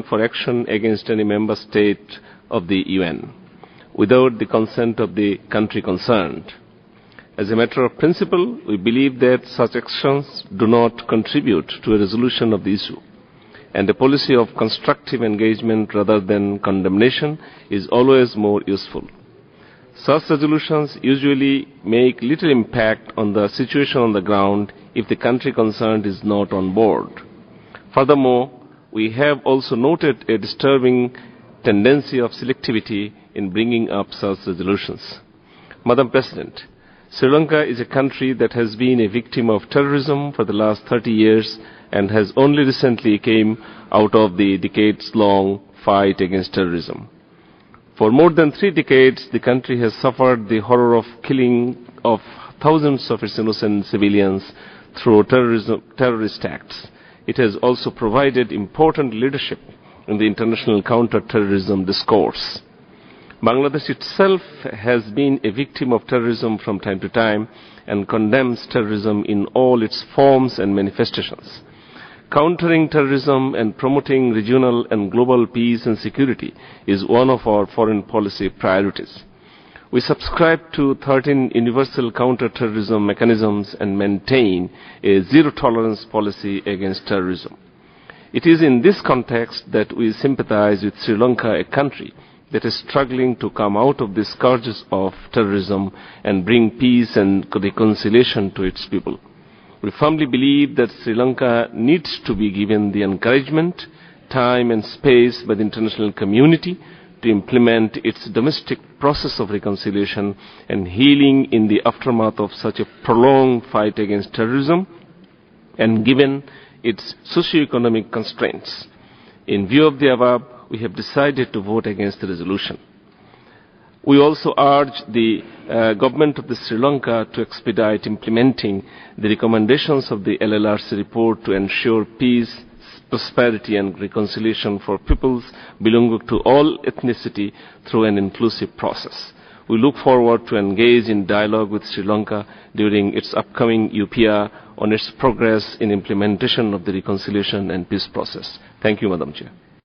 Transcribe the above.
for action against any member state of the UN without the consent of the country concerned. As a matter of principle, we believe that such actions do not contribute to a resolution of the issue, and a policy of constructive engagement rather than condemnation is always more useful. Such resolutions usually make little impact on the situation on the ground if the country concerned is not on board. Furthermore, we have also noted a disturbing tendency of selectivity in bringing up such resolutions. Madam President, Sri Lanka is a country that has been a victim of terrorism for the last 30 years and has only recently come out of the decades-long fight against terrorism. For more than 3 decades, the country has suffered the horror of killing of thousands of its innocent civilians through terrorist acts. It has also provided important leadership in the international counter-terrorism discourse. Bangladesh itself has been a victim of terrorism from time to time and condemns terrorism in all its forms and manifestations. Countering terrorism and promoting regional and global peace and security is one of our foreign policy priorities. We subscribe to 13 universal counter-terrorism mechanisms and maintain a zero-tolerance policy against terrorism. It is in this context that we sympathize with Sri Lanka, a country that is struggling to come out of the scourges of terrorism and bring peace and reconciliation to its people. We firmly believe that Sri Lanka needs to be given the encouragement, time and space by the international community to implement its domestic process of reconciliation and healing in the aftermath of such a prolonged fight against terrorism and given its socio-economic constraints. In view of the above, we have decided to vote against the resolution. We also urge the government of Sri Lanka to expedite implementing the recommendations of the LLRC report to ensure peace, prosperity and reconciliation for peoples belonging to all ethnicity through an inclusive process. We look forward to engage in dialogue with Sri Lanka during its upcoming UPR on its progress in implementation of the reconciliation and peace process. Thank you, Madam Chair.